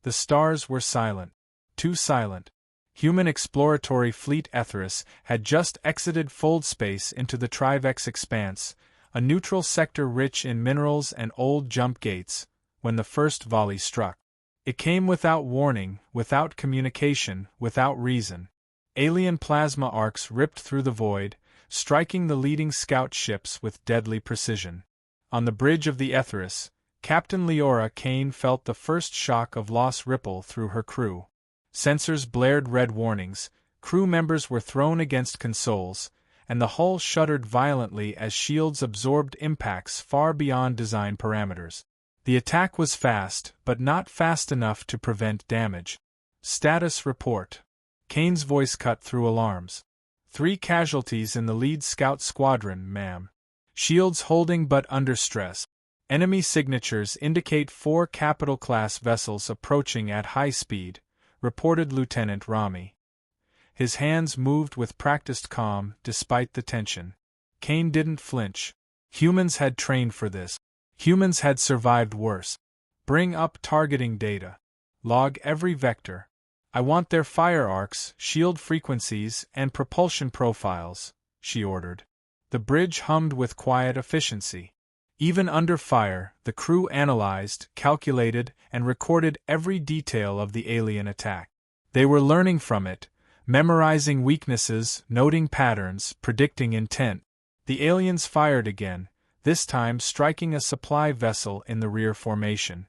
The stars were silent. Too silent. Human exploratory fleet Etheris had just exited fold space into the Trivex Expanse, a neutral sector rich in minerals and old jump gates, when the first volley struck. It came without warning, without communication, without reason. Alien plasma arcs ripped through the void, striking the leading scout ships with deadly precision. On the bridge of the Etheris, Captain Leora Kane felt the first shock of loss ripple through her crew. Sensors blared red warnings, crew members were thrown against consoles, and the hull shuddered violently as shields absorbed impacts far beyond design parameters. The attack was fast, but not fast enough to prevent damage. Status report. Kane's voice cut through alarms. 3 casualties in the lead scout squadron, ma'am. Shields holding but under stress. Enemy signatures indicate 4 capital-class vessels approaching at high speed, reported Lieutenant Rami. His hands moved with practiced calm despite the tension. Kane didn't flinch. Humans had trained for this. Humans had survived worse. Bring up targeting data. Log every vector. I want their fire arcs, shield frequencies, and propulsion profiles, she ordered. The bridge hummed with quiet efficiency. Even under fire, the crew analyzed, calculated, and recorded every detail of the alien attack. They were learning from it, memorizing weaknesses, noting patterns, predicting intent. The aliens fired again, this time striking a supply vessel in the rear formation.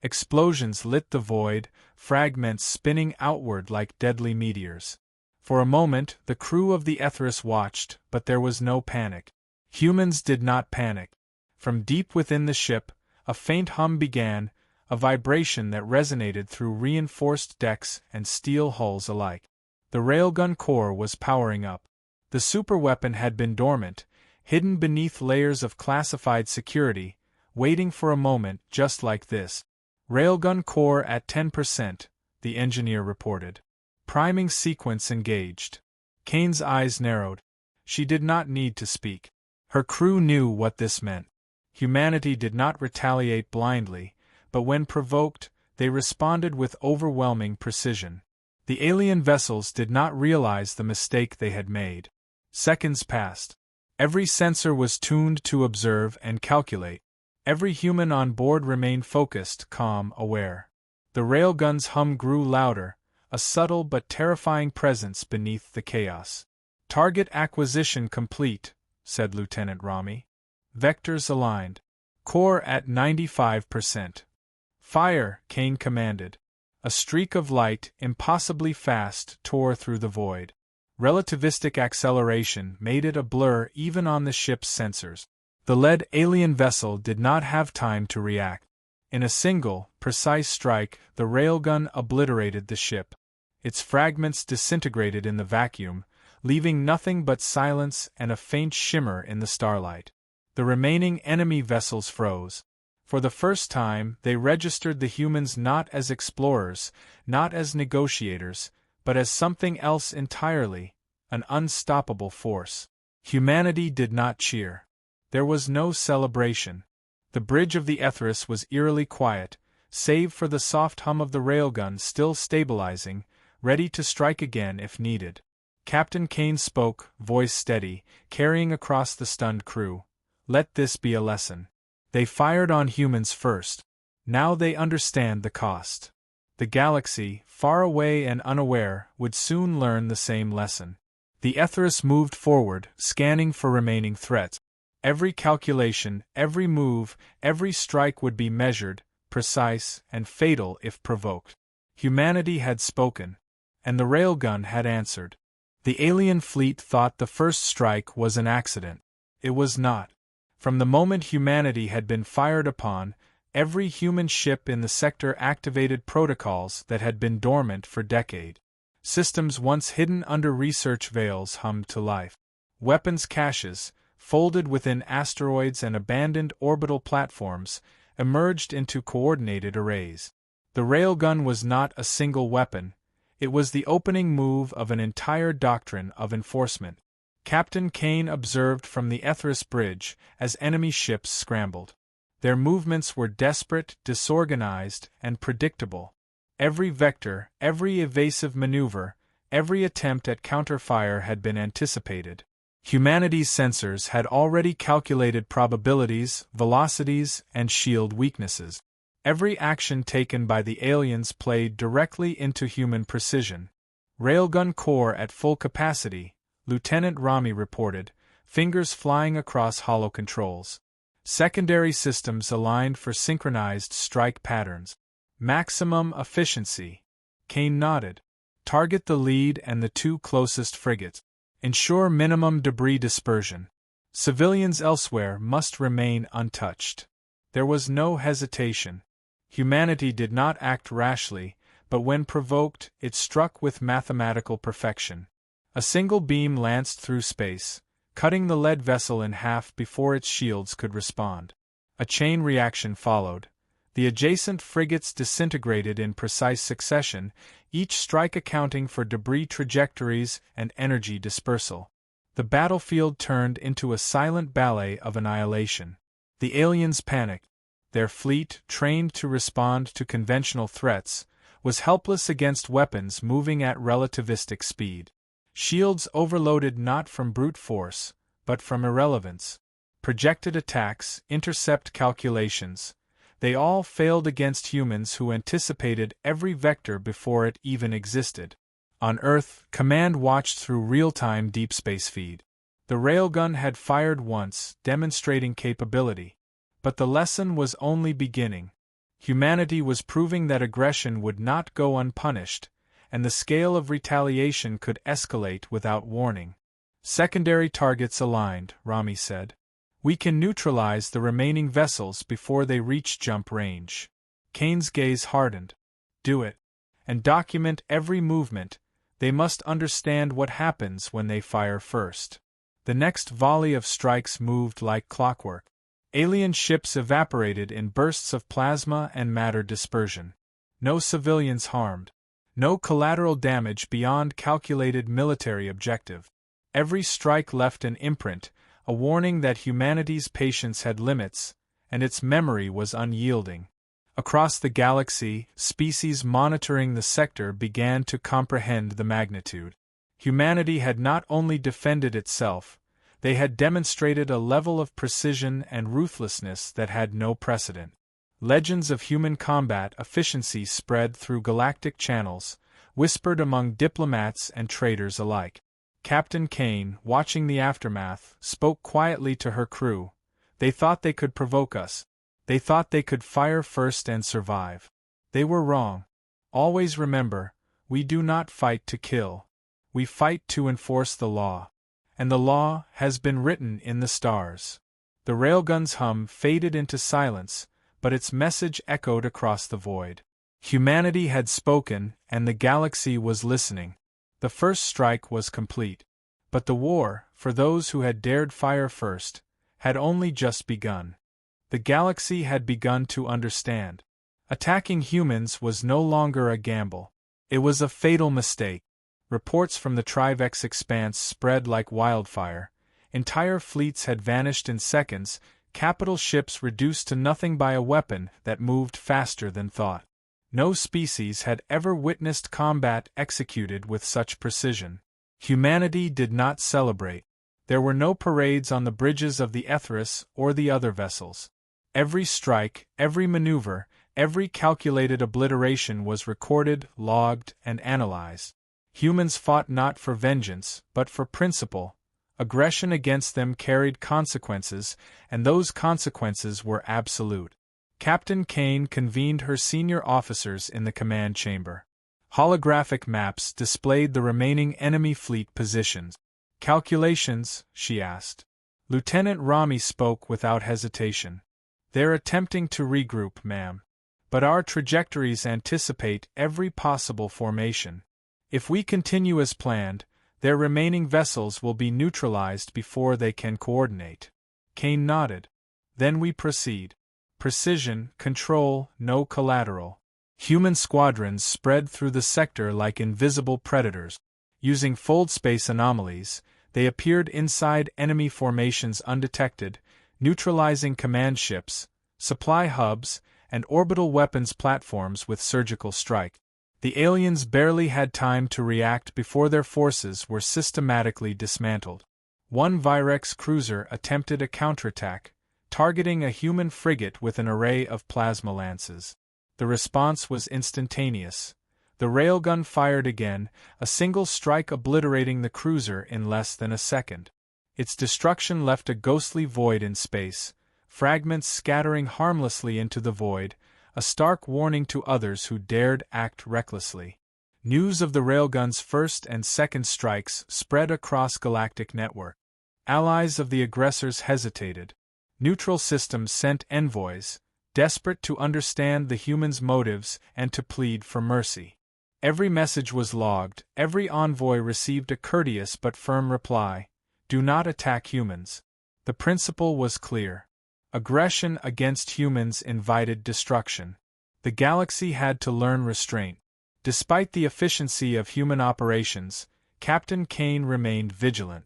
Explosions lit the void, fragments spinning outward like deadly meteors. For a moment, the crew of the Etheris watched, but there was no panic. Humans did not panic. From deep within the ship, a faint hum began, a vibration that resonated through reinforced decks and steel hulls alike. The railgun core was powering up. The superweapon had been dormant, hidden beneath layers of classified security, waiting for a moment just like this. Railgun core at 10%, the engineer reported. Priming sequence engaged. Kane's eyes narrowed. She did not need to speak. Her crew knew what this meant. Humanity did not retaliate blindly, but when provoked, they responded with overwhelming precision. The alien vessels did not realize the mistake they had made. Seconds passed. Every sensor was tuned to observe and calculate. Every human on board remained focused, calm, aware. The railgun's hum grew louder, a subtle but terrifying presence beneath the chaos. Target acquisition complete, said Lieutenant Rami. Vectors aligned. Core at 95%. Fire, Kane commanded. A streak of light, impossibly fast, tore through the void. Relativistic acceleration made it a blur even on the ship's sensors. The lead alien vessel did not have time to react. In a single, precise strike, the railgun obliterated the ship. Its fragments disintegrated in the vacuum, leaving nothing but silence and a faint shimmer in the starlight. The remaining enemy vessels froze. For the first time, they registered the humans not as explorers, not as negotiators, but as something else entirely, an unstoppable force. Humanity did not cheer. There was no celebration. The bridge of the Etheris was eerily quiet, save for the soft hum of the railgun still stabilizing, ready to strike again if needed. Captain Kane spoke, voice steady, carrying across the stunned crew. Let this be a lesson. They fired on humans first. Now they understand the cost. The galaxy, far away and unaware, would soon learn the same lesson. The Etheris moved forward, scanning for remaining threats. Every calculation, every move, every strike would be measured, precise, and fatal if provoked. Humanity had spoken, and the railgun had answered. The alien fleet thought the first strike was an accident. It was not. From the moment humanity had been fired upon, every human ship in the sector activated protocols that had been dormant for decades. Systems once hidden under research veils hummed to life. Weapons caches, folded within asteroids and abandoned orbital platforms, emerged into coordinated arrays. The railgun was not a single weapon. It was the opening move of an entire doctrine of enforcement. Captain Kane observed from the Etheris bridge as enemy ships scrambled. Their movements were desperate, disorganized, and predictable. Every vector, every evasive maneuver, every attempt at counterfire had been anticipated. Humanity's sensors had already calculated probabilities, velocities, and shield weaknesses. Every action taken by the aliens played directly into human precision. Railgun core at full capacity, Lieutenant Rami reported, fingers flying across hollow controls. Secondary systems aligned for synchronized strike patterns. Maximum efficiency. Kane nodded. Target the lead and the two closest frigates. Ensure minimum debris dispersion. Civilians elsewhere must remain untouched. There was no hesitation. Humanity did not act rashly, but when provoked, it struck with mathematical perfection. A single beam lanced through space, cutting the lead vessel in half before its shields could respond. A chain reaction followed. The adjacent frigates disintegrated in precise succession, each strike accounting for debris trajectories and energy dispersal. The battlefield turned into a silent ballet of annihilation. The aliens panicked. Their fleet, trained to respond to conventional threats, was helpless against weapons moving at relativistic speed. Shields overloaded not from brute force, but from irrelevance. Projected attacks, intercept calculations. They all failed against humans who anticipated every vector before it even existed. On Earth, Command watched through real-time deep space feed. The railgun had fired once, demonstrating capability. But the lesson was only beginning. Humanity was proving that aggression would not go unpunished, and the scale of retaliation could escalate without warning. Secondary targets aligned, Rami said. We can neutralize the remaining vessels before they reach jump range. Kane's gaze hardened. Do it. And document every movement. They must understand what happens when they fire first. The next volley of strikes moved like clockwork. Alien ships evaporated in bursts of plasma and matter dispersion. No civilians harmed. No collateral damage beyond calculated military objective. Every strike left an imprint, a warning that humanity's patience had limits, and its memory was unyielding. Across the galaxy, species monitoring the sector began to comprehend the magnitude. Humanity had not only defended itself, they had demonstrated a level of precision and ruthlessness that had no precedent. Legends of human combat efficiency spread through galactic channels, whispered among diplomats and traders alike. Captain Kane, watching the aftermath, spoke quietly to her crew. They thought they could provoke us. They thought they could fire first and survive. They were wrong. Always remember, we do not fight to kill. We fight to enforce the law. And the law has been written in the stars. The railgun's hum faded into silence, but its message echoed across the void. Humanity had spoken, and the galaxy was listening. The first strike was complete. But the war, for those who had dared fire first, had only just begun. The galaxy had begun to understand. Attacking humans was no longer a gamble. It was a fatal mistake. Reports from the Trivex Expanse spread like wildfire. Entire fleets had vanished in seconds, capital ships reduced to nothing by a weapon that moved faster than thought. No species had ever witnessed combat executed with such precision. Humanity did not celebrate. There were no parades on the bridges of the Ethris or the other vessels. Every strike, every maneuver, every calculated obliteration was recorded, logged, and analyzed. Humans fought not for vengeance, but for principle. Aggression against them carried consequences, and those consequences were absolute. Captain Kane convened her senior officers in the command chamber. Holographic maps displayed the remaining enemy fleet positions. Calculations, she asked. Lieutenant Rami spoke without hesitation. They're attempting to regroup, ma'am. But our trajectories anticipate every possible formation. If we continue as planned, their remaining vessels will be neutralized before they can coordinate. Kane nodded. Then we proceed. Precision, control, no collateral. Human squadrons spread through the sector like invisible predators. Using fold space anomalies, they appeared inside enemy formations undetected, neutralizing command ships, supply hubs, and orbital weapons platforms with surgical strike. The aliens barely had time to react before their forces were systematically dismantled. One Virex cruiser attempted a counterattack, targeting a human frigate with an array of plasma lances. The response was instantaneous. The railgun fired again, a single strike obliterating the cruiser in less than a second. Its destruction left a ghostly void in space, fragments scattering harmlessly into the void, a stark warning to others who dared act recklessly. News of the railgun's first and second strikes spread across galactic network. Allies of the aggressors hesitated. Neutral systems sent envoys, desperate to understand the humans' motives and to plead for mercy. Every message was logged, every envoy received a courteous but firm reply: do not attack humans. The principle was clear. Aggression against humans invited destruction. The galaxy had to learn restraint. Despite the efficiency of human operations, Captain Kane remained vigilant.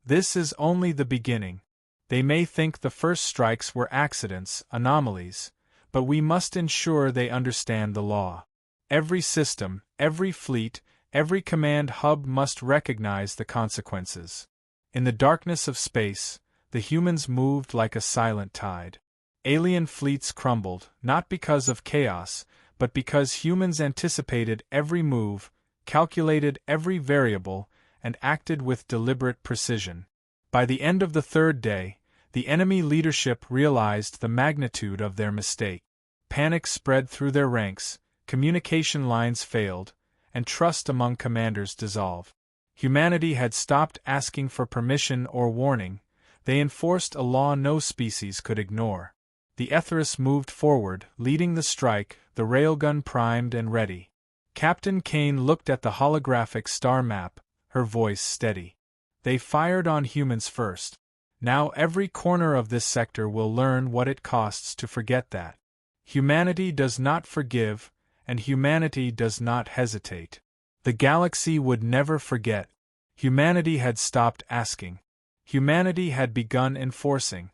This is only the beginning. They may think the first strikes were accidents, anomalies, but we must ensure they understand the law. Every system, every fleet, every command hub must recognize the consequences. In the darkness of space, the humans moved like a silent tide. Alien fleets crumbled, not because of chaos, but because humans anticipated every move, calculated every variable, and acted with deliberate precision. By the end of the third day, the enemy leadership realized the magnitude of their mistake. Panic spread through their ranks, communication lines failed, and trust among commanders dissolved. Humanity had stopped asking for permission or warning. They enforced a law no species could ignore. The Ethris moved forward, leading the strike, the railgun primed and ready. Captain Kane looked at the holographic star map, her voice steady. They fired on humans first. Now every corner of this sector will learn what it costs to forget that. Humanity does not forgive, and humanity does not hesitate. The galaxy would never forget. Humanity had stopped asking. Humanity had begun enforcing.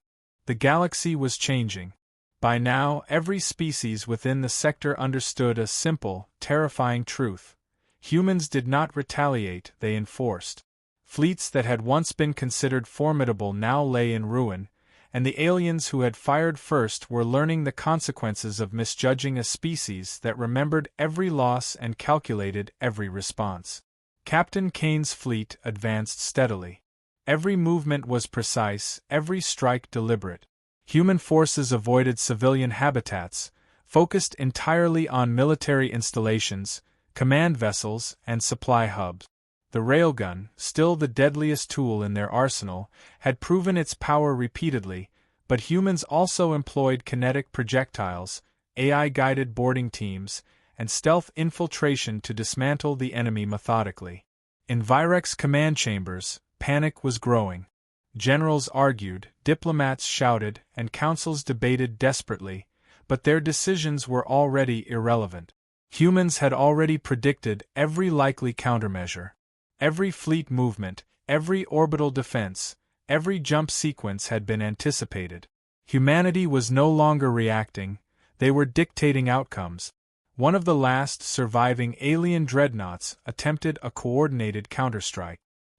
The galaxy was changing. By now, every species within the sector understood a simple, terrifying truth. Humans did not retaliate, they enforced. Fleets that had once been considered formidable now lay in ruin, and the aliens who had fired first were learning the consequences of misjudging a species that remembered every loss and calculated every response. Captain Kane's fleet advanced steadily. Every movement was precise, every strike deliberate. Human forces avoided civilian habitats, focused entirely on military installations, command vessels, and supply hubs. The railgun, still the deadliest tool in their arsenal, had proven its power repeatedly, but humans also employed kinetic projectiles, AI-guided boarding teams, and stealth infiltration to dismantle the enemy methodically. In Virex command chambers, panic was growing. Generals argued, diplomats shouted, and councils debated desperately, but their decisions were already irrelevant. Humans had already predicted every likely countermeasure. Every fleet movement, every orbital defense, every jump sequence had been anticipated. Humanity was no longer reacting, they were dictating outcomes. One of the last surviving alien dreadnoughts attempted a coordinated counterstrike.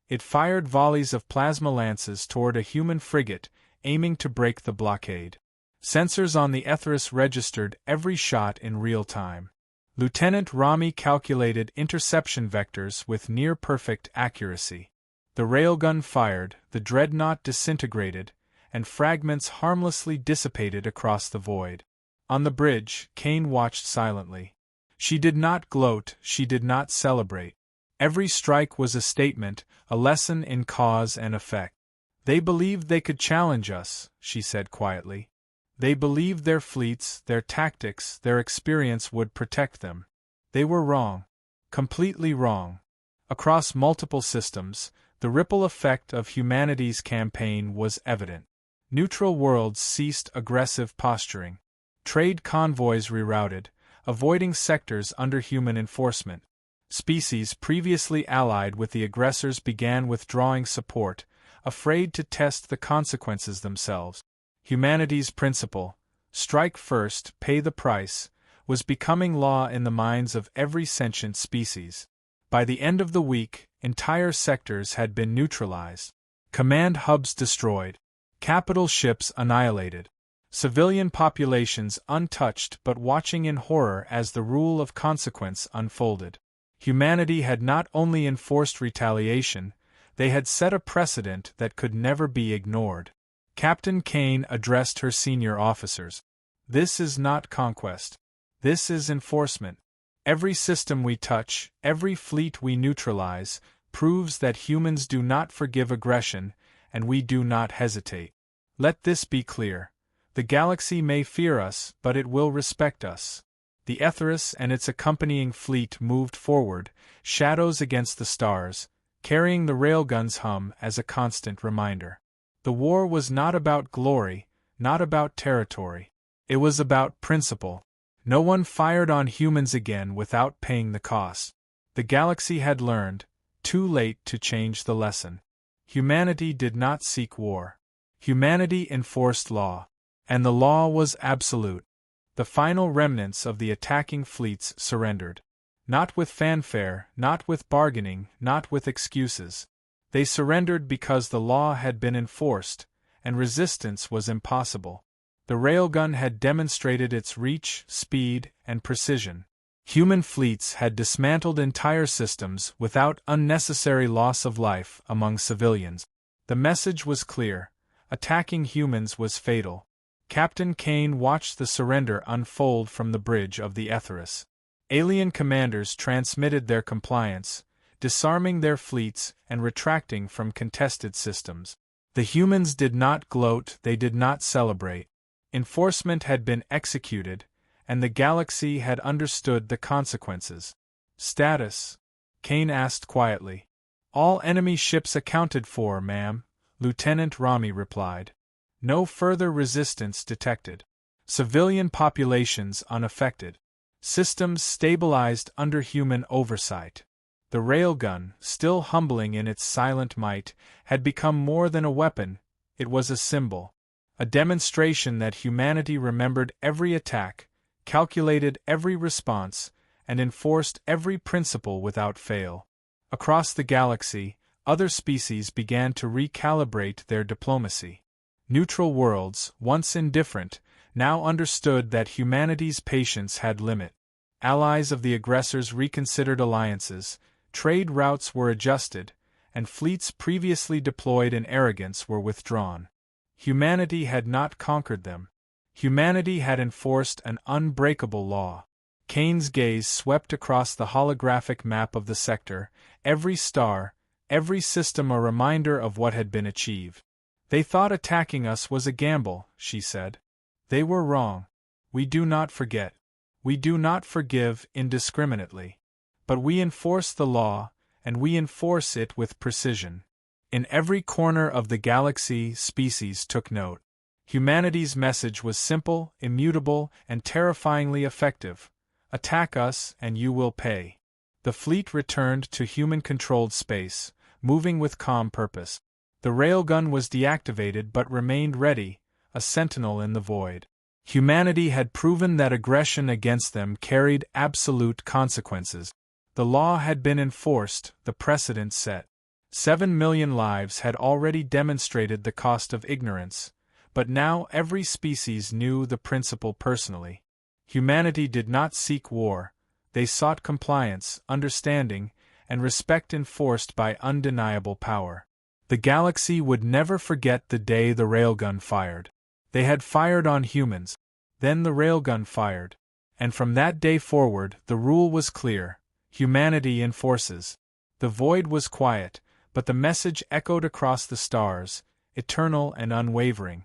It fired volleys of plasma lances toward a human frigate, aiming to break the blockade. Sensors on the Ethris registered every shot in real time. Lieutenant Rami calculated interception vectors with near-perfect accuracy. The railgun fired, the dreadnought disintegrated, and fragments harmlessly dissipated across the void. On the bridge, Kane watched silently. She did not gloat, she did not celebrate. Every strike was a statement, a lesson in cause and effect. They believed they could challenge us, she said quietly. They believed their fleets, their tactics, their experience would protect them. They were wrong. Completely wrong. Across multiple systems, the ripple effect of humanity's campaign was evident. Neutral worlds ceased aggressive posturing. Trade convoys rerouted, avoiding sectors under human enforcement. Species previously allied with the aggressors began withdrawing support, afraid to test the consequences themselves. Humanity's principle, strike first, pay the price, was becoming law in the minds of every sentient species. By the end of the week, entire sectors had been neutralized, command hubs destroyed, capital ships annihilated, civilian populations untouched but watching in horror as the rule of consequence unfolded. Humanity had not only enforced retaliation, they had set a precedent that could never be ignored. Captain Kane addressed her senior officers. This is not conquest. This is enforcement. Every system we touch, every fleet we neutralize, proves that humans do not forgive aggression, and we do not hesitate. Let this be clear. The galaxy may fear us, but it will respect us. The Aetherus and its accompanying fleet moved forward, shadows against the stars, carrying the railgun's hum as a constant reminder. The war was not about glory, not about territory. It was about principle. No one fired on humans again without paying the cost. The galaxy had learned, too late to change the lesson. Humanity did not seek war. Humanity enforced law. And the law was absolute. The final remnants of the attacking fleets surrendered. Not with fanfare, not with bargaining, not with excuses. They surrendered because the law had been enforced, and resistance was impossible. The railgun had demonstrated its reach, speed, and precision. Human fleets had dismantled entire systems without unnecessary loss of life among civilians. The message was clear: attacking humans was fatal. Captain Kane watched the surrender unfold from the bridge of the Aetherus. Alien commanders transmitted their compliance, disarming their fleets and retracting from contested systems. The humans did not gloat, they did not celebrate. Enforcement had been executed, and the galaxy had understood the consequences. Status? Kane asked quietly. All enemy ships accounted for, ma'am, Lieutenant Rami replied. No further resistance detected. Civilian populations unaffected. Systems stabilized under human oversight. The railgun, still humbling in its silent might, had become more than a weapon, it was a symbol. A demonstration that humanity remembered every attack, calculated every response, and enforced every principle without fail. Across the galaxy, other species began to recalibrate their diplomacy. Neutral worlds, once indifferent, now understood that humanity's patience had limit. Allies of the aggressors reconsidered alliances, trade routes were adjusted, and fleets previously deployed in arrogance were withdrawn. Humanity had not conquered them. Humanity had enforced an unbreakable law. Kane's gaze swept across the holographic map of the sector, every star, every system a reminder of what had been achieved. They thought attacking us was a gamble, she said. They were wrong. We do not forget. We do not forgive indiscriminately. But we enforce the law, and we enforce it with precision. In every corner of the galaxy, species took note. Humanity's message was simple, immutable, and terrifyingly effective. Attack us, and you will pay. The fleet returned to human-controlled space, moving with calm purpose. The railgun was deactivated but remained ready, a sentinel in the void. Humanity had proven that aggression against them carried absolute consequences. The law had been enforced, the precedent set. 7 million lives had already demonstrated the cost of ignorance, but now every species knew the principle personally. Humanity did not seek war, they sought compliance, understanding, and respect enforced by undeniable power. The galaxy would never forget the day the railgun fired. They had fired on humans, then the railgun fired, and from that day forward the rule was clear: humanity enforces. The void was quiet, but the message echoed across the stars, eternal and unwavering.